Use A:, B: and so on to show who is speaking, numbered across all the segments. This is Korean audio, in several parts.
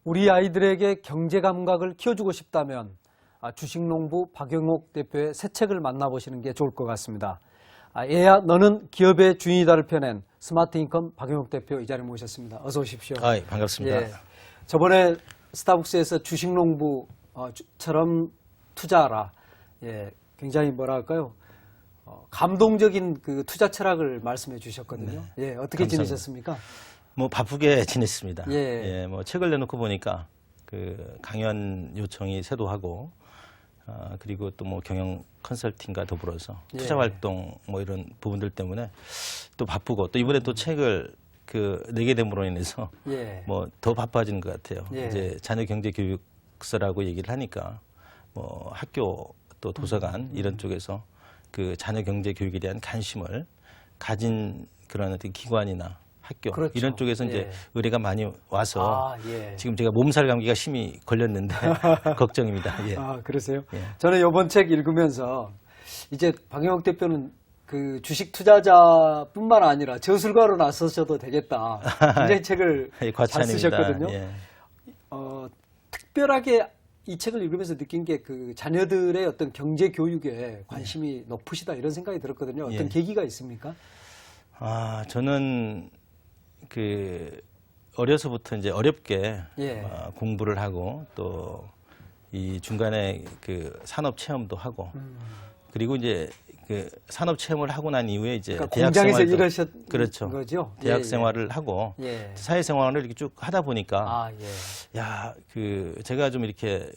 A: 우리 아이들에게 경제 감각을 키워주고 싶다면 주식농부 박영옥 대표의 새 책을 만나보시는 게 좋을 것 같습니다. 얘야 너는 기업의 주인이다를 펴낸 스마트인컴 박영옥 대표 이 자리에 모셨습니다. 어서 오십시오.
B: 반갑습니다.
A: 예, 저번에 스타벅스에서 주식농부처럼 투자하라. 예, 굉장히 뭐랄까요? 감동적인 그 투자 철학을 말씀해 주셨거든요. 네. 예, 어떻게
B: 감사합니다.
A: 지내셨습니까?
B: 뭐 바쁘게 지냈습니다.
A: 예.
B: 뭐 책을 내놓고 보니까 그 강연 요청이 쇄도하고 그리고 또 뭐 경영 컨설팅과 더불어서 투자 활동 뭐 이런 부분들 때문에 또 바쁘고 또 이번에 또 책을 내게 됨으로 인해서 뭐 더 바빠진 것 같아요. 이제 자녀 경제 교육서라고 얘기를 하니까 뭐 학교 또 도서관 이런 쪽에서 그 자녀 경제 교육에 대한 관심을 가진 그런 어떤 기관이나 학교
A: 그렇죠.
B: 이런 쪽에서 이제 의뢰가 많이 와서 지금 제가 몸살 감기가 심히 걸렸는데 걱정입니다. 예.
A: 그러세요?
B: 예.
A: 저는 이번 책 읽으면서 이제 박영옥 대표는 그 주식 투자자뿐만 아니라 저술가로 나서셔도 되겠다. 굉장히 책을 잘 쓰셨거든요.
B: 예.
A: 특별하게 이 책을 읽으면서 느낀 게 그 자녀들의 어떤 경제 교육에 관심이 높으시다 이런 생각이 들었거든요. 어떤 계기가 있습니까?
B: 저는 어려서부터 이제 어렵게 공부를 하고 또 이 중간에 산업 체험도 하고 그리고 이제 산업 체험을 하고 난 이후에 이제
A: 그러니까
B: 대학
A: 공장에서
B: 생활도
A: 일하셨
B: 그렇죠.
A: 거죠?
B: 대학 생활을 하고 사회 생활을 이렇게 쭉 하다 보니까 제가 좀 이렇게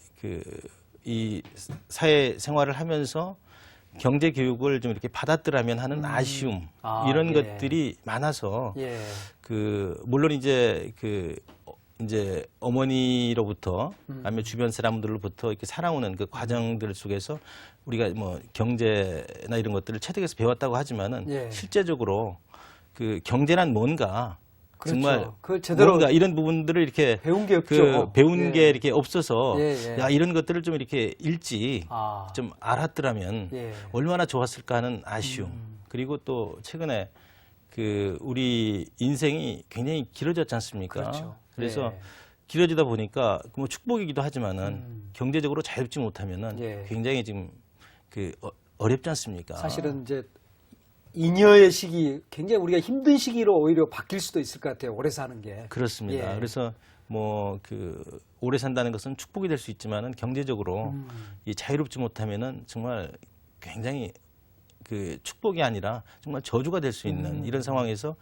B: 이 사회 생활을 하면서 경제 교육을 좀 이렇게 받았더라면 하는 아쉬움 이런 것들이 많아서 물론 이제 이제 어머니로부터 아니면 주변 사람들로부터 이렇게 살아오는 그 과정들 속에서 우리가 뭐 경제나 이런 것들을 체득해서 배웠다고 하지만은 실제적으로 그 경제란 뭔가 정말
A: 제대로
B: 뭔가 이런 부분들을 이렇게
A: 배운 게 없죠.
B: 배운 게 이렇게 없어서 이런 것들을 좀 이렇게 일찍 좀 알았더라면 얼마나 좋았을까 하는 아쉬움. 그리고 또 최근에 우리 인생이 굉장히 길어졌지 않습니까?
A: 그렇죠.
B: 그래서 길어지다 보니까 뭐 축복이기도 하지만은 경제적으로 자유롭지 못하면은 굉장히 지금 어렵지 않습니까?
A: 사실은 이제 잉여의 시기, 굉장히 우리가 힘든 시기로 오히려 바뀔 수도 있을 것 같아요. 오래 사는 게.
B: 그렇습니다. 그래서 뭐 오래 산다는 것은 축복이 될 수 있지만은 경제적으로 이 자유롭지 못하면은 정말 굉장히 축복이 아니라 정말 저주가 될 수 있는 이런 상황에서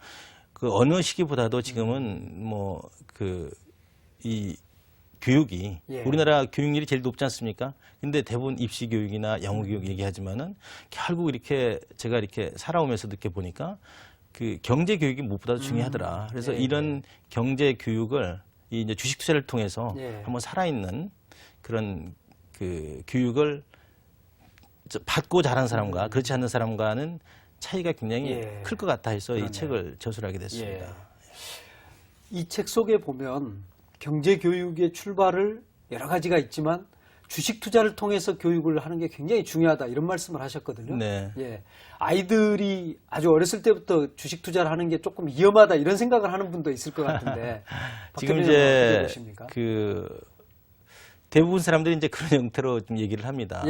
B: 어느 시기보다도 지금은 뭐 이 교육이 우리나라 교육률이 제일 높지 않습니까? 근데 대부분 입시 교육이나 영어 교육 얘기하지만은 결국 이렇게 제가 이렇게 살아오면서 느껴보니까 경제 교육이 무엇보다도 중요하더라. 그래서 이런 경제 교육을 이제 주식 투자를 통해서 한번 살아있는 그런 교육을 받고 자란 사람과 그렇지 않는 사람과는 차이가 굉장히 클 것 같아 해서 이 책을 저술하게 됐습니다.
A: 이 책 속에 보면 경제 교육의 출발을 여러 가지가 있지만 주식 투자를 통해서 교육을 하는 게 굉장히 중요하다 이런 말씀을 하셨거든요. 아이들이 아주 어렸을 때부터 주식 투자를 하는 게 조금 위험하다 이런 생각을 하는 분도 있을 것 같은데
B: 지금 이제 대부분 사람들이 이제 그런 형태로 좀 얘기를 합니다.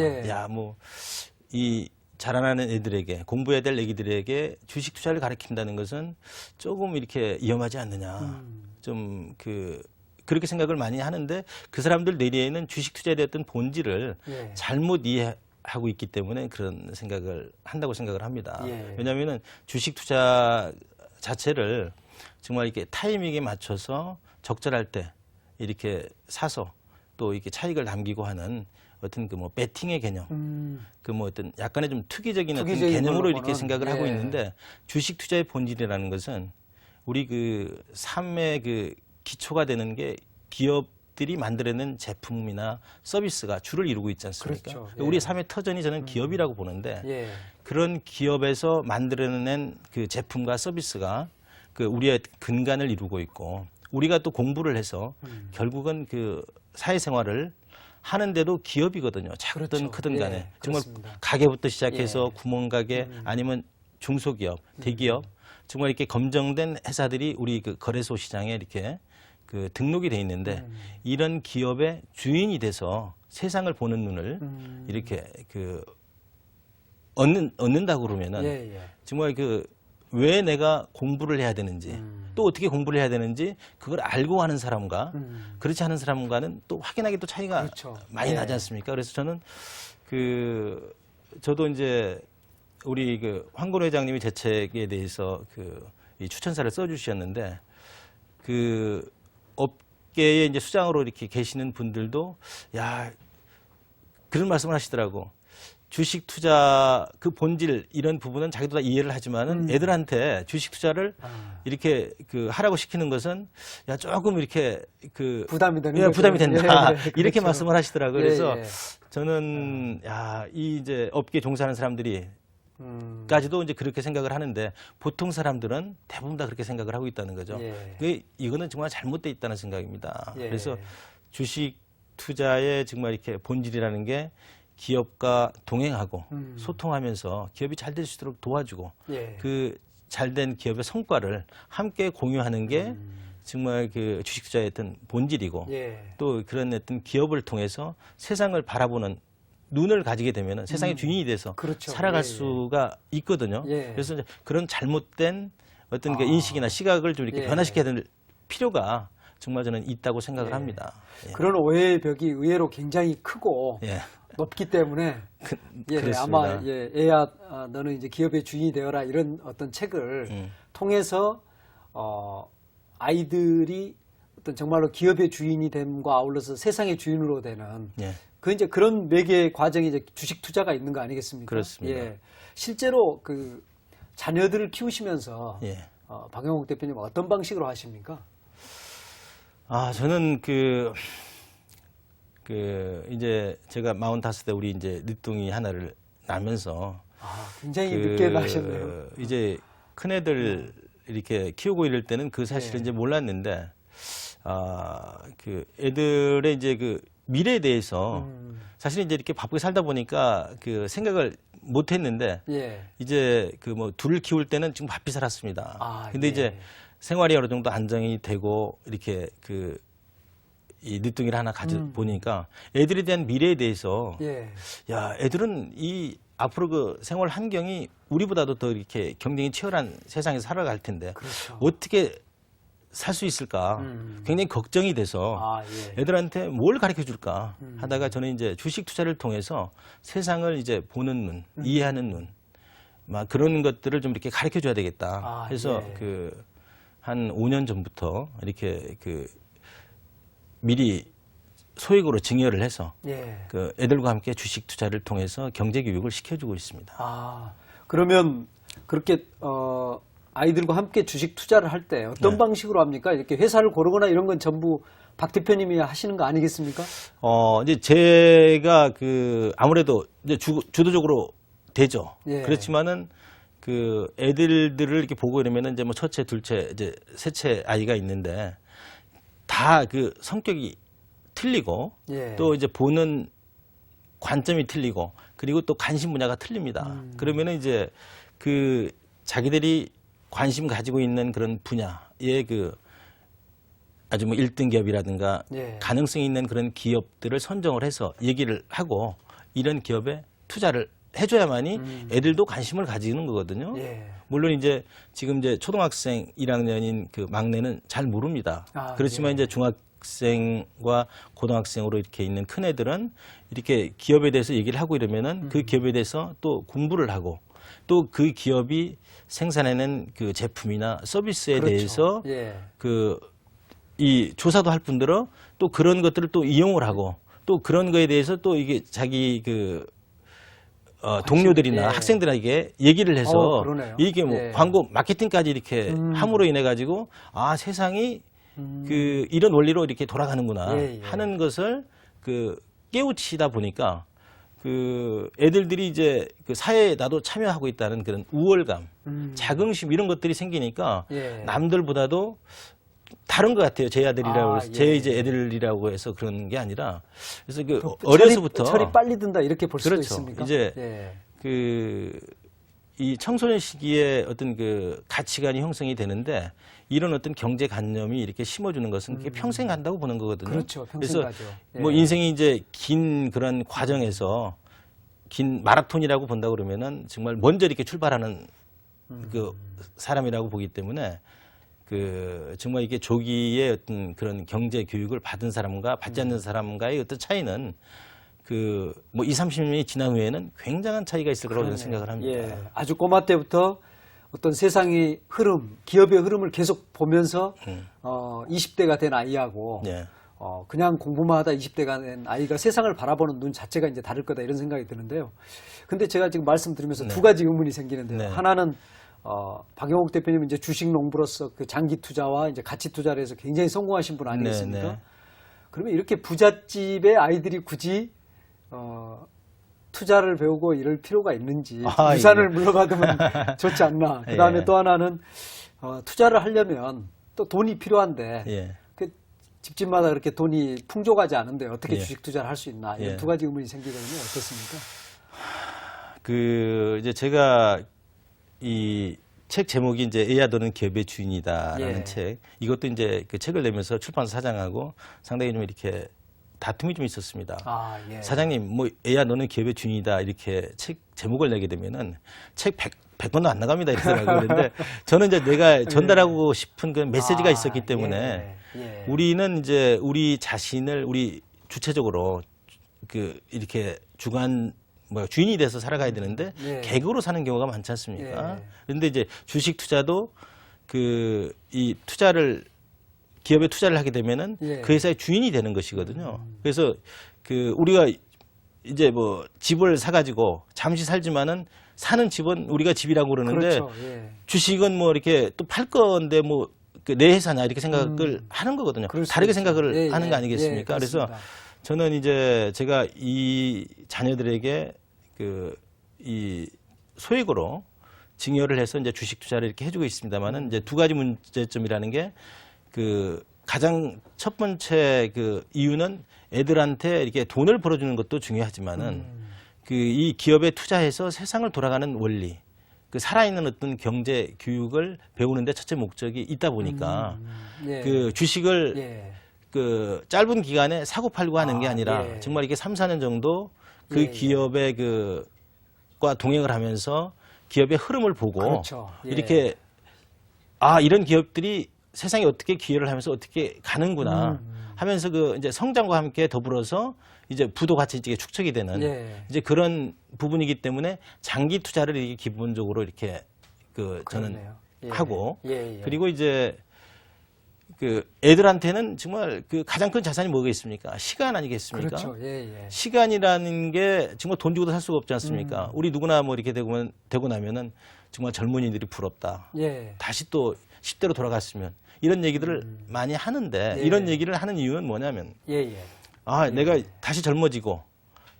B: 이 자라나는 애들에게 공부해야 될 애기들에게 주식 투자를 가르친다는 것은 조금 이렇게 위험하지 않느냐. 좀 그렇게 생각을 많이 하는데 그 사람들 내리에는 주식 투자에 대한 본질을 잘못 이해하고 있기 때문에 그런 생각을 한다고 생각을 합니다. 왜냐하면은 주식 투자 자체를 정말 이렇게 타이밍에 맞춰서 적절할 때 이렇게 사서 또 이렇게 차익을 남기고 하는 어떤 뭐 배팅의 개념, 뭐 어떤 약간의 좀 투기적인 어떤 개념으로 이렇게 생각을 하고 있는데 주식 투자의 본질이라는 것은 우리 삶의 기초가 되는 게 기업들이 만들어낸 제품이나 서비스가 주를 이루고 있지 않습니까? 우리 삶의 터전이 저는 기업이라고 보는데 그런 기업에서 만들어낸 제품과 서비스가 우리의 근간을 이루고 있고 우리가 또 공부를 해서 결국은 사회생활을 하는데도 기업이거든요. 작든 크든 간에. 정말 가게부터 시작해서 구멍가게 아니면 중소기업, 대기업 정말 이렇게 검증된 회사들이 우리 거래소 시장에 이렇게 그 등록이 돼 있는데 이런 기업의 주인이 돼서 세상을 보는 눈을 이렇게 그 얻는다고 그러면은
A: 예, 예.
B: 정말 그 왜 내가 공부를 해야 되는지 또 어떻게 공부를 해야 되는지 그걸 알고 하는 사람과 그렇지 않은 사람과는 또 확연하게 또 차이가
A: 그렇죠.
B: 많이
A: 예.
B: 나지 않습니까? 그래서 저는 저도 이제 우리 그 황건 회장님이 제 책에 대해서 이 추천사를 써주셨는데 그 업계에 이제 수장으로 이렇게 계시는 분들도 야 그런 말씀을 하시더라고. 주식 투자 그 본질 이런 부분은 자기도 다 이해를 하지만은 애들한테 주식 투자를 이렇게 그 하라고 시키는 것은 야 조금 이렇게 그
A: 부담이 되는
B: 예,
A: 거죠.
B: 부담이 된다.
A: 예, 예,
B: 이렇게
A: 그렇죠.
B: 말씀을 하시더라고요.
A: 예,
B: 그래서
A: 예.
B: 저는 야, 이 이제 업계 종사하는 사람들이 까지도 이제 그렇게 생각을 하는데 보통 사람들은 대부분 다 그렇게 생각을 하고 있다는 거죠.
A: 예.
B: 이거는 정말 잘못돼 있다는 생각입니다.
A: 예.
B: 그래서 주식 투자의 정말 이렇게 본질이라는 게 기업과 동행하고 소통하면서 기업이 잘 될 수 있도록 도와주고
A: 예.
B: 그 잘된 기업의 성과를 함께 공유하는 게 정말 그 주식 투자의 어떤 본질이고
A: 예.
B: 또 그런 어떤 기업을 통해서 세상을 바라보는 눈을 가지게 되면 세상의 주인이 돼서
A: 그렇죠.
B: 살아갈
A: 예, 예.
B: 수가 있거든요.
A: 예.
B: 그래서 이제 그런 잘못된 어떤 그 인식이나 시각을 좀 이렇게
A: 예.
B: 변화시켜야 될 필요가 정말 저는 있다고 생각을 합니다. 예.
A: 그런 오해의 벽이 의외로 굉장히 크고
B: 예.
A: 높기 때문에 예,
B: 그렇습니다.
A: 아마 예, 애야 너는 이제 기업의 주인이 되어라 이런 어떤 책을 통해서 아이들이 어떤 정말로 기업의 주인이 됨과 아울러서 세상의 주인으로 되는
B: 예.
A: 그 이제 그런 매개 과정이 이제 주식 투자가 있는 거 아니겠습니까?
B: 그렇습니다.
A: 예. 실제로 그 자녀들을 키우시면서
B: 예.
A: 박영욱 대표님 어떤 방식으로 하십니까?
B: 저는 이제 제가 45대 우리 이제 늦둥이 하나를 낳으면서
A: 굉장히 늦게 나셨네요.
B: 이제 큰애들 이렇게 키우고 이럴 때는 그 사실을 이제 몰랐는데, 그 애들의 이제 그 미래에 대해서 사실 이제 이렇게 바쁘게 살다 보니까 그 생각을 못 했는데,
A: 예.
B: 이제 그 뭐 둘을 키울 때는 지금 바삐 살았습니다. 근데
A: 예.
B: 이제 생활이 어느 정도 안정이 되고 이렇게 이 늦둥이를 하나 보니까 애들에 대한 미래에 대해서
A: 예.
B: 야, 애들은 이 앞으로 그 생활 환경이 우리보다도 더 이렇게 경쟁이 치열한 세상에서 살아갈 텐데
A: 그렇죠.
B: 어떻게 살 수 있을까 굉장히 걱정이 돼서
A: 예.
B: 애들한테 뭘 가르쳐 줄까 하다가 저는 이제 주식 투자를 통해서 세상을 이제 보는 눈, 이해하는 눈, 막 그런 것들을 좀 이렇게 가르쳐 줘야 되겠다. 그래서
A: 예.
B: 한 5년 전부터 이렇게 미리 소액으로 증여를 해서
A: 예.
B: 그 애들과 함께 주식 투자를 통해서 경제 교육을 시켜주고 있습니다.
A: 그러면 그렇게 아이들과 함께 주식 투자를 할 때 어떤 방식으로 합니까? 이렇게 회사를 고르거나 이런 건 전부 박 대표님이 하시는 거 아니겠습니까?
B: 이제 제가 아무래도 이제 주도적으로 되죠.
A: 예.
B: 그렇지만은 그 애들들을 이렇게 보고 이러면은 이제 뭐 첫째, 둘째, 이제 셋째 아이가 있는데 다 그 성격이 틀리고
A: 예.
B: 또 이제 보는 관점이 틀리고 그리고 또 관심 분야가 틀립니다. 그러면은 이제 그 자기들이 관심 가지고 있는 그런 분야의 아주 뭐 1등 기업이라든가
A: 예.
B: 가능성이 있는 그런 기업들을 선정을 해서 얘기를 하고 이런 기업에 투자를 해줘야만이 애들도 관심을 가지는 거거든요.
A: 예.
B: 물론 이제 지금 이제 초등학생 1학년인 그 막내는 잘 모릅니다. 그렇지만
A: 예.
B: 이제 중학생과 고등학생으로 이렇게 있는 큰 애들은 이렇게 기업에 대해서 얘기를 하고 이러면은 그 기업에 대해서 또 공부를 하고 또 그 기업이 생산해낸 그 제품이나 서비스에
A: 그렇죠.
B: 대해서
A: 예.
B: 이 조사도 할 뿐더러 또 그런 것들을 또 이용을 하고 또 그런 거에 대해서 또 이게 자기 동료들이나
A: 예.
B: 학생들에게 얘기를 해서
A: 그러네요.
B: 이게 뭐
A: 예.
B: 광고 마케팅까지 이렇게 함으로 인해 가지고 세상이 이런 원리로 이렇게 돌아가는구나
A: 예, 예.
B: 하는 것을 깨우치다 보니까 애들들이 이제 사회에 나도 참여하고 있다는 그런 우월감, 자긍심 이런 것들이 생기니까
A: 예.
B: 남들보다도 다른 것 같아요. 제 아들이라고 해서
A: 예.
B: 제 이제 애들이라고 해서 그런 게 아니라 그래서 어려서부터
A: 철이 빨리 든다 이렇게 볼 수도
B: 그렇죠.
A: 있습니까?
B: 이제
A: 예.
B: 이 청소년 시기에 어떤 그 가치관이 형성이 되는데 이런 어떤 경제관념이 이렇게 심어주는 것은 그게 평생 간다고 보는 거거든요.
A: 그렇죠. 평생
B: 그래서
A: 가죠. 예.
B: 뭐 인생이 이제 긴 그런 과정에서 긴 마라톤이라고 본다 그러면은 정말 먼저 이렇게 출발하는 그 사람이라고 보기 때문에 그 정말 이게 조기에 어떤 그런 경제 교육을 받은 사람과 받지 않는 사람과의 어떤 차이는 그 뭐 20, 30년이 지난 후에는 굉장한 차이가 있을 거라고 저는 생각을 합니다.
A: 예. 아주 꼬마 때부터 어떤 세상의 흐름, 기업의 흐름을 계속 보면서 20대가 된 아이하고
B: 예.
A: 그냥 공부만 하다 20대가 된 아이가 세상을 바라보는 눈 자체가 이제 다를 거다 이런 생각이 드는데요. 근데 제가 지금 말씀드리면서 두 가지 의문이 생기는데요.
B: 네.
A: 하나는 박영옥 대표님 이제 주식 농부로서 그 장기 투자와 이제 가치 투자를 해서 굉장히 성공하신 분 아니겠습니까?
B: 네, 네.
A: 그러면 이렇게 부잣집의 아이들이 굳이 투자를 배우고 이럴 필요가 있는지 유산을 물러받으면 좋지 않나. 그다음에
B: 예.
A: 또 하나는 투자를 하려면 또 돈이 필요한데
B: 예.
A: 그 집집마다 그렇게 돈이 풍족하지 않은데 어떻게
B: 예.
A: 주식 투자를 할 수 있나. 이런
B: 예.
A: 두 가지 의문이 생기거든요. 어떻습니까?
B: 그 이제 제가 이 책 제목이 이제 애야 너는 기업의 주인이다라는
A: 예.
B: 책. 이것도 이제 그 책을 내면서 출판사 사장하고 상당히 좀 이렇게 다툼이 좀 있었습니다.
A: 아, 예.
B: 사장님, 뭐 애야 너는 기업의 주인이다 이렇게 책 제목을 내게 되면은 책 100번도 안 나갑니다 이렇게 생각하는데 저는 이제 내가 전달하고 싶은 그 메시지가 있었기 때문에
A: 예.
B: 우리는 이제 우리 자신을 우리 주체적으로 그 이렇게 주관 뭐 주인이 돼서 살아가야 되는데
A: 예.
B: 객으로 사는 경우가 많지 않습니까?
A: 예.
B: 그런데 이제 주식 투자도 그 이 투자를 기업에 투자를 하게 되면은
A: 예.
B: 그 회사의 주인이 되는 것이거든요. 그래서 그 우리가 이제 뭐 집을 사가지고 잠시 살지만은 사는 집은 우리가 집이라고 그러는데
A: 그렇죠. 예.
B: 주식은 뭐 이렇게 또 팔 건데 뭐 내 회사냐 이렇게 생각을 하는 거거든요.
A: 그럴 수
B: 다르게
A: 있죠.
B: 생각을
A: 예,
B: 하는
A: 예.
B: 거 아니겠습니까?
A: 예,
B: 그래서
A: 그렇습니다.
B: 저는 이제 제가 이 자녀들에게 그 이 소액으로 증여를 해서 이제 주식 투자를 이렇게 해주고 있습니다만은 이제 두 가지 문제점이라는 게 그 가장 첫 번째 그 이유는 애들한테 이렇게 돈을 벌어주는 것도 중요하지만은 그 이 기업에 투자해서 세상을 돌아가는 원리, 그 살아있는 어떤 경제 교육을 배우는데 첫째 목적이 있다 보니까
A: 예.
B: 그 주식을
A: 예.
B: 그 짧은 기간에 사고 팔고 하는 게 아니라
A: 예.
B: 정말 이게 3, 4년 정도 그
A: 예,
B: 기업의 그과 동행을 하면서 기업의 흐름을 보고
A: 그렇죠. 예.
B: 이렇게 이런 기업들이 세상에 어떻게 기여를 하면서 어떻게 가는구나 하면서 그 이제 성장과 함께 더불어서 이제 부도 같이 이제 축적이 되는
A: 예.
B: 이제 그런 부분이기 때문에 장기 투자를 이게 기본적으로 이렇게 그 저는
A: 그렇네요. 예.
B: 하고
A: 예, 예.
B: 그리고 이제 그 애들한테는 정말 그 가장 큰 자산이 뭐가 있습니까? 시간 아니겠습니까?
A: 그렇죠. 예, 예.
B: 시간이라는 게 정말 돈 주고도 살 수가 없지 않습니까? 우리 누구나 뭐 이렇게 되고 나면은 정말 젊은이들이 부럽다.
A: 예.
B: 다시 또 10대로 돌아갔으면 이런 얘기들을 많이 하는데
A: 예.
B: 이런 얘기를 하는 이유는 뭐냐면
A: 예, 예.
B: 내가 다시 젊어지고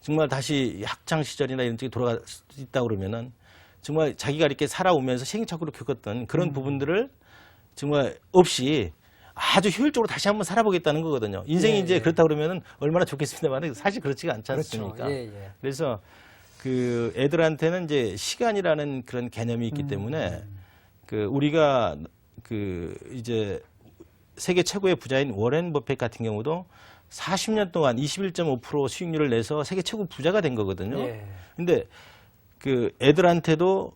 B: 정말 다시 학창 시절이나 이런 쪽에 돌아갈 수 있다 그러면은 정말 자기가 이렇게 살아오면서 시행착오를 겪었던 그런 부분들을 정말 없이 아주 효율적으로 다시 한번 살아보겠다는 거거든요. 인생이
A: 예,
B: 이제
A: 예.
B: 그렇다 그러면은 얼마나 좋겠습니다만 사실 그렇지가 않지
A: 그렇죠.
B: 않습니까?
A: 예, 예.
B: 그래서 그 애들한테는 이제 시간이라는 그런 개념이 있기 때문에 그 우리가 그 이제 세계 최고의 부자인 워렌 버핏 같은 경우도 40년 동안 21.5% 수익률을 내서 세계 최고 부자가 된 거거든요.
A: 예.
B: 근데 그 애들한테도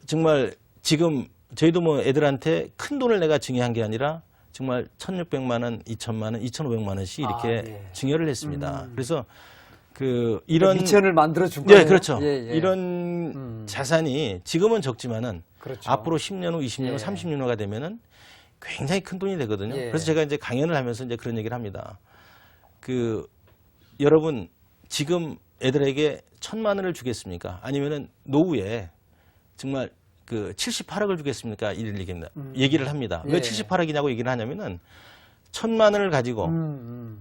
B: 정말 지금 저희도 뭐 애들한테 큰 돈을 내가 증여한 게 아니라 정말 1,600만 원, 2,000만 원, 2,500만 원씩 이렇게
A: 예.
B: 증여를 했습니다. 그래서 그 이런
A: 미천을 만들어 준 거예요.
B: 네, 그렇죠.
A: 예, 예.
B: 이런 자산이 지금은 적지만은
A: 그렇죠.
B: 앞으로 10년 후, 20년 후,
A: 예.
B: 30년 후가 되면은 굉장히 큰 돈이 되거든요.
A: 예.
B: 그래서 제가 이제 강연을 하면서 이제 그런 얘기를 합니다. 그 여러분 지금 애들에게 1,000만 원을 주겠습니까? 아니면은 노후에 정말 그 78억을 주겠습니까? 이런 얘기를 합니다.
A: 예.
B: 왜 78억이냐고 얘기를 하냐면은 1,000만 원을 가지고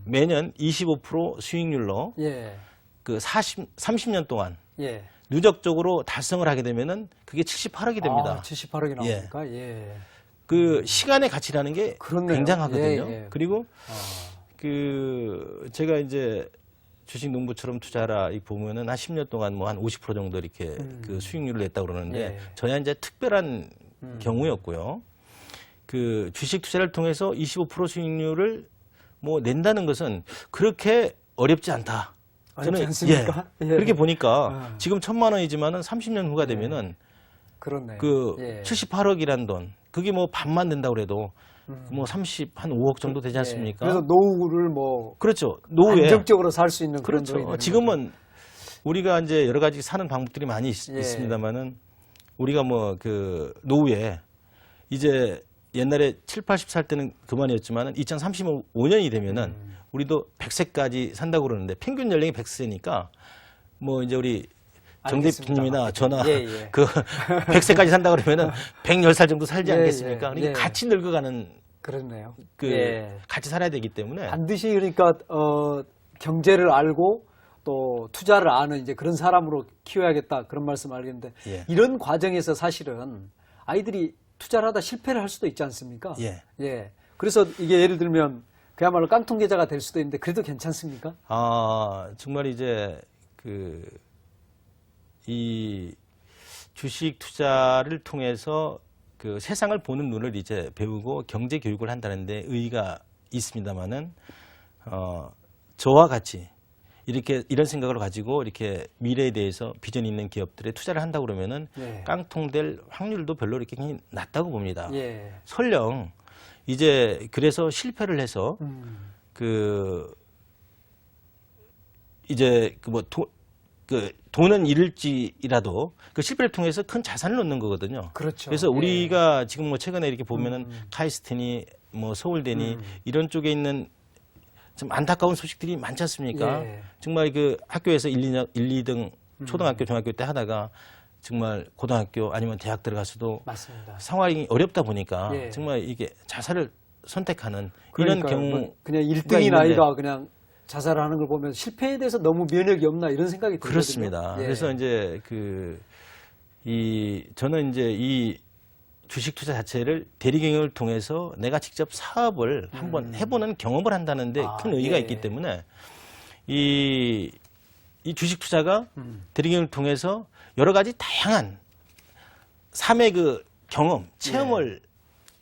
B: 매년 25% 수익률로
A: 예.
B: 그 30년 동안
A: 예.
B: 누적적으로 달성을 하게 되면은 그게 78억이 됩니다.
A: 78억이 나옵니까? 예.
B: 그 시간의 가치라는 게
A: 그렇네요.
B: 굉장하거든요.
A: 예, 예.
B: 그리고 그 제가 이제 주식농부처럼 투자하라 이 보면은 한 10년 동안 뭐 한 50% 정도 이렇게 그 수익률을 냈다고 그러는데
A: 예.
B: 저야 이제 특별한 경우였고요. 그 주식 투자를 통해서 25% 수익률을 뭐 낸다는 것은 그렇게 어렵지 않다.
A: 어렵지 않습니까?
B: 예,
A: 예.
B: 그렇게 보니까 지금 1,000만 원이지만은 30년 후가 되면은
A: 그렇네요.
B: 그
A: 예.
B: 78억이란 돈 그게 뭐 반만 된다고 그래도 뭐 30한 5억 정도 되지 않습니까?
A: 그래서 노후를 뭐
B: 그렇죠. 노후에
A: 안정적으로 살 수 있는 그런
B: 그렇죠.
A: 돈이 되는
B: 지금은 우리가 이제 여러 가지 사는 방법들이 많이
A: 예.
B: 있습니다만은 우리가 뭐 그 노후에 이제 옛날에 7, 80 살 때는 그만이었지만은 2035년이 되면은 우리도 100세까지 산다고 그러는데 평균 연령이 100세니까 뭐 이제 우리 정 대표님이나 저나
A: 예.
B: 그 100세까지 산다 그러면은 110살 정도 살지
A: 예,
B: 않겠습니까?
A: 예,
B: 그러니까
A: 예.
B: 같이 늙어가는
A: 그렇네요.
B: 그
A: 예.
B: 같이 살아야 되기 때문에
A: 반드시 그러니까 경제를 알고 또 투자를 아는 이제 그런 사람으로 키워야겠다 그런 말씀 알겠는데
B: 예.
A: 이런 과정에서 사실은 아이들이 투자를 하다 실패를 할 수도 있지 않습니까?
B: 예.
A: 예. 그래서 이게 예를 들면 그야말로 깡통 계좌가 될 수도 있는데 그래도 괜찮습니까?
B: 아, 정말 이제 이 주식 투자를 통해서 그 세상을 보는 눈을 이제 배우고 경제 교육을 한다는데 의의가 있습니다만은 저와 같이 이렇게 이런 생각을 가지고 이렇게 미래에 대해서 비전 있는 기업들에 투자를 한다고 그러면은
A: 예.
B: 깡통될 확률도 별로 이렇게 굉장히 낮다고 봅니다.
A: 예.
B: 설령 이제 그래서 실패를 해서 이제 돈은 잃을지라도 그 실패를 통해서 큰 자산을 얻는 거거든요.
A: 그렇죠.
B: 그래서
A: 예.
B: 우리가 지금 뭐 최근에 이렇게 보면은 카이스트니 뭐 서울대니 이런 쪽에 있는 좀 안타까운 소식들이 많지 않습니까?
A: 예.
B: 정말 그 학교에서 1, 2등 초등학교, 중학교 때 하다가 정말 고등학교 아니면 대학 들어가서도
A: 맞습니다.
B: 상황이 어렵다 보니까
A: 예.
B: 정말 이게 자살을 선택하는 이런
A: 그러니까
B: 경우
A: 뭐 그냥 1등인 아이가 그냥 자살을 하는 걸 보면 실패에 대해서 너무 면역이 없나 이런 생각이 들거든요.
B: 그렇습니다.
A: 예.
B: 그래서 이제 저는 이제 이 주식 투자 자체를 대리경영을 통해서 내가 직접 사업을 한번 해보는 경험을 한다는데 큰 의의가
A: 예.
B: 있기 때문에 이 주식 투자가 대리경영을 통해서 여러 가지 다양한 삶의 그 경험, 체험을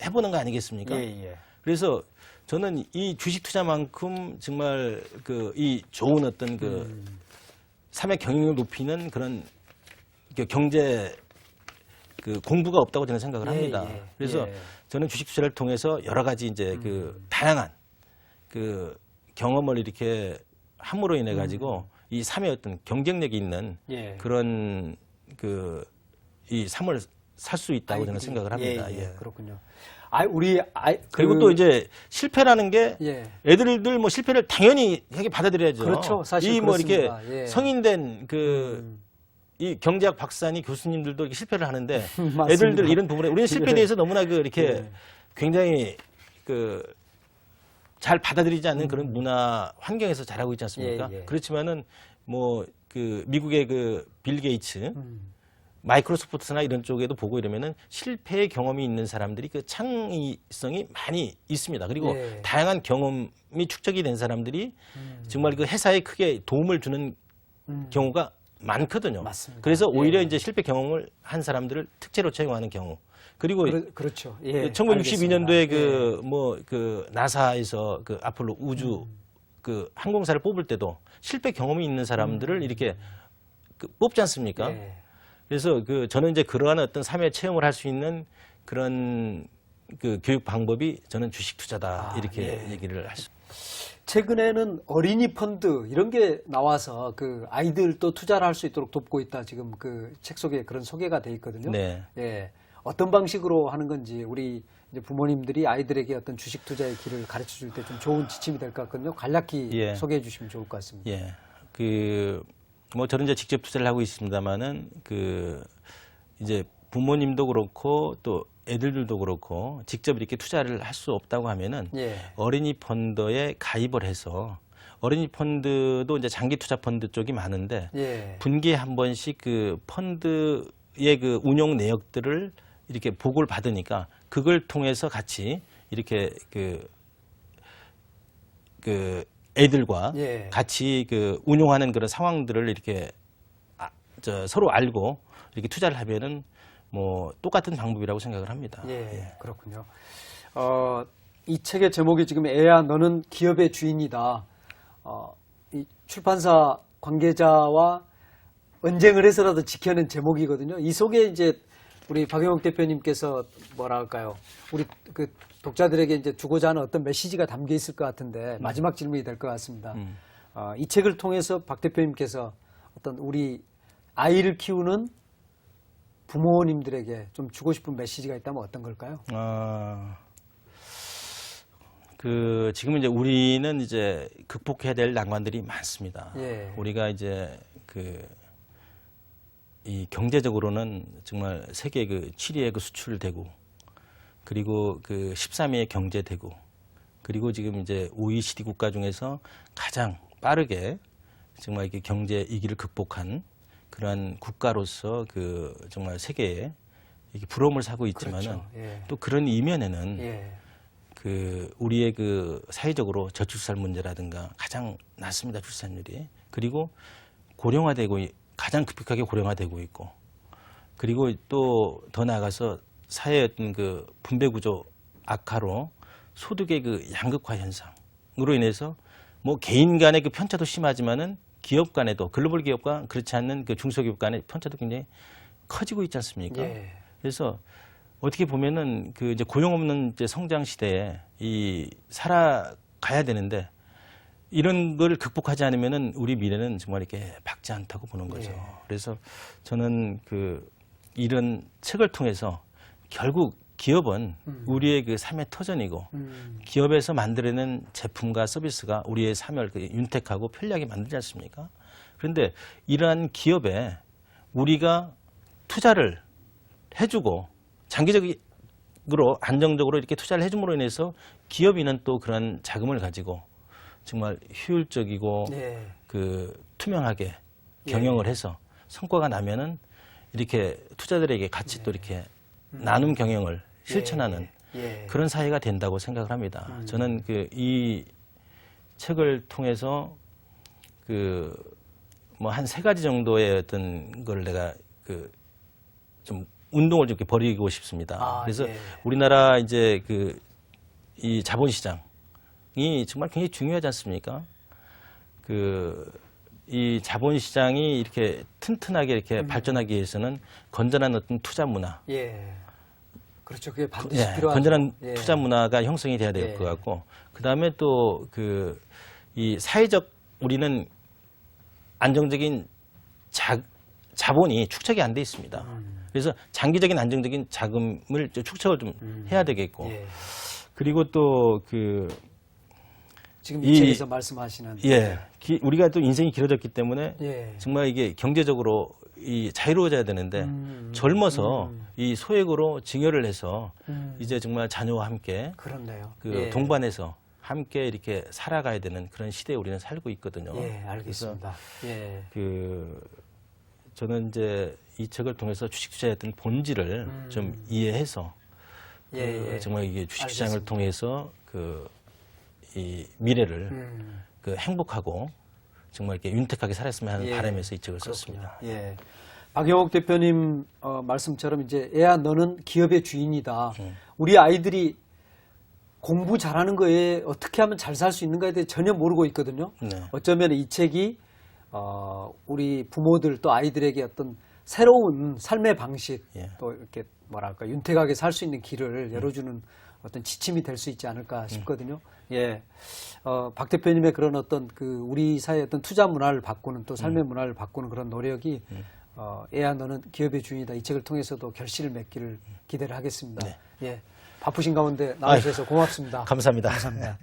B: 해보는 거 아니겠습니까?
A: 예.
B: 그래서 저는 이 주식 투자만큼 정말 이 좋은 어떤 삶의 경영을 높이는 그런 경제 공부가 없다고 저는 생각을 합니다.
A: 예.
B: 그래서
A: 예.
B: 저는 주식 투자를 통해서 여러 가지 이제 다양한 경험을 이렇게 함으로 인해 가지고 이 삶의 어떤 경쟁력이 있는
A: 예.
B: 그런 이 삶을 살 수 있다고 저는 생각을 합니다.
A: 예.
B: 예.
A: 그렇군요.
B: 그리고 또 이제 실패라는 게
A: 예.
B: 애들들 뭐 실패를 당연히 하게 받아들여야죠.
A: 그렇죠. 사실
B: 이 뭐 이렇게
A: 그렇습니다. 예.
B: 성인된 이 경제학 박사니 교수님들도 이렇게 실패를 하는데
A: 맞습니다.
B: 애들들 이런 부분에 우리는 실패에 대해서 너무나 이렇게
A: 예.
B: 굉장히 잘 받아들이지 않는 그런 문화 환경에서 자라고 있지 않습니까?
A: 예.
B: 그렇지만은 뭐 미국의 빌 게이츠 마이크로소프트나 이런 쪽에도 보고 이러면은 실패의 경험이 있는 사람들이 그 창의성이 많이 있습니다. 그리고
A: 예.
B: 다양한 경험이 축적이 된 사람들이 정말 그 회사에 크게 도움을 주는 경우가 많거든요.
A: 맞습니다.
B: 그래서 오히려
A: 예.
B: 이제 실패 경험을 한 사람들을 특채로 채용하는 경우. 그리고
A: 그렇죠. 예.
B: 1962년도에
A: 알겠습니다.
B: 나사에서 아폴로 우주 항공사를 뽑을 때도 실패 경험이 있는 사람들을 이렇게 뽑지 않습니까?
A: 예.
B: 그래서 저는 이제 그러한 어떤 삶의 체험을 할 수 있는 그런 교육 방법이 저는 주식 투자다 이렇게 얘기를 할 수.
A: 최근에는 어린이 펀드 이런 게 나와서 아이들도 투자를 할 수 있도록 돕고 있다. 지금 책 속에 그런 소개가 돼 있거든요.
B: 네.
A: 예. 어떤 방식으로 하는 건지 우리 이제 부모님들이 아이들에게 어떤 주식 투자의 길을 가르쳐 줄 때 좀 좋은 지침이 될 것 같거든요. 간략히
B: 예.
A: 소개해 주시면 좋을 것 같습니다.
B: 예. 뭐 저는 이제 직접 투자를 하고 있습니다만은 이제 부모님도 그렇고 또 애들도 그렇고 직접 이렇게 투자를 할 수 없다고 하면은
A: 예.
B: 어린이 펀드에 가입을 해서 어린이 펀드도 이제 장기 투자 펀드 쪽이 많은데
A: 예.
B: 분기에 한 번씩 펀드의 운용 내역들을 이렇게 보고를 받으니까 그걸 통해서 같이 이렇게 애들과
A: 예.
B: 같이 그 운용하는 그런 상황들을 이렇게 서로 알고 이렇게 투자를 하면은 뭐 똑같은 방법이라고 생각을 합니다.
A: 예, 그렇군요. 이 책의 제목이 지금 애야 너는 기업의 주인이다. 이 출판사 관계자와 언쟁을 해서라도 지켜낸 제목이거든요. 이 속에 이제 우리 박영욱 대표님께서 뭐랄까요? 우리 그 독자들에게 이제 주고자 하는 어떤 메시지가 담겨 있을 것 같은데 마지막 질문이 될 것 같습니다. 이 책을 통해서 박 대표님께서 어떤 우리 아이를 키우는 부모님들에게 좀 주고 싶은 메시지가 있다면 어떤 걸까요?
B: 지금 이제 우리는 이제 극복해야 될 난관들이 많습니다.
A: 예.
B: 우리가 이제 이 경제적으로는 정말 세계 그 7위의 그 수출대국, 그리고 그 13위의 경제대국, 그리고 지금 이제 OECD 국가 중에서 가장 빠르게 정말 이렇게 경제 위기를 극복한 그러한 국가로서 그 정말 세계에 이렇게 부러움을 사고 있지만은
A: 그렇죠. 예.
B: 또 그런 이면에는
A: 예.
B: 그 우리의 그 사회적으로 저출산 문제라든가 가장 낮습니다, 출산율이. 그리고 고령화되고 가장 급격하게 고령화되고 있고, 그리고 또 더 나아가서 사회의 어떤 그 분배 구조 악화로 소득의 그 양극화 현상으로 인해서 뭐 개인 간의 그 편차도 심하지만은 기업 간에도, 글로벌 기업과 그렇지 않는 그 중소기업 간의 편차도 굉장히 커지고 있지 않습니까?
A: 예.
B: 그래서 어떻게 보면은 그 이제 고용 없는 이제 성장 시대에 살아가야 되는데 이런 걸 극복하지 않으면은 우리 미래는 정말 이렇게 밝지 않다고 보는 거죠.
A: 예.
B: 그래서 저는 이런 책을 통해서 결국 기업은 우리의 그 삶의 터전이고 기업에서 만들어낸 제품과 서비스가 우리의 삶을 윤택하고 편리하게 만들지 않습니까? 그런데 이러한 기업에 우리가 투자를 해주고 장기적으로 안정적으로 이렇게 투자를 해줌으로 인해서 기업인은 또 그런 자금을 가지고 정말 효율적이고
A: 예.
B: 투명하게 경영을 해서 성과가 나면은 이렇게 투자들에게 같이 또 이렇게 나눔 경영을 실천하는
A: 예.
B: 그런 사회가 된다고 생각을 합니다. 저는 이 책을 통해서 뭐 한 3가지 정도의 어떤 걸 내가 좀 운동을 좀 이렇게 벌이고 싶습니다. 그래서
A: 예.
B: 우리나라 이제 이 자본시장이 정말 굉장히 중요하지 않습니까? 이 자본시장이 이렇게 튼튼하게 이렇게 발전하기 위해서는 건전한 어떤 투자 문화,
A: 예. 그렇죠. 그게 반드시 필요하죠.
B: 건전한
A: 예.
B: 투자 문화가 형성이 돼야 될 것 같고, 그 다음에 또 이 사회적 우리는 안정적인 자본이 축적이 안 돼 있습니다. 그래서 장기적인 안정적인 자금을 축적을 좀 해야 되겠고,
A: 예.
B: 그리고 또
A: 지금 이 책에서 말씀하시는
B: 우리가 또 인생이 길어졌기 때문에
A: 예.
B: 정말 이게 경제적으로 자유로워져야 되는데 젊어서 이 소액으로 증여를 해서 이제 정말 자녀와 함께
A: 그렇네요.
B: 동반해서 함께 이렇게 살아가야 되는 그런 시대에 우리는 살고 있거든요.
A: 예, 알겠습니다. 예.
B: 저는 이제 이 책을 통해서 주식투자의 어떤 본질을 좀 이해해서 정말 이게 주식시장을
A: 알겠습니다.
B: 통해서 이 미래를 행복하고 정말 이렇게 윤택하게 살았으면 하는 바람에서 이 책을 썼습니다.
A: 예. 박영욱 대표님 말씀처럼 이제 애야 너는 기업의 주인이다. 우리 아이들이 공부 잘하는 거에 어떻게 하면 잘 살 수 있는가에 대해 전혀 모르고 있거든요.
B: 네.
A: 어쩌면 이 책이 우리 부모들 또 아이들에게 어떤 새로운 삶의 방식 또 이렇게 뭐랄까 윤택하게 살 수 있는 길을 열어주는 어떤 지침이 될 수 있지 않을까 싶거든요. 예. 박 대표님의 그런 어떤 우리 사회의 어떤 투자 문화를 바꾸는 또 삶의 문화를 바꾸는 그런 노력이 애야 너는 기업의 주인이다. 이 책을 통해서도 결실을 맺기를 기대를 하겠습니다.
B: 네.
A: 예. 바쁘신 가운데 나와주셔서 고맙습니다.
B: 감사합니다.
A: 감사합니다.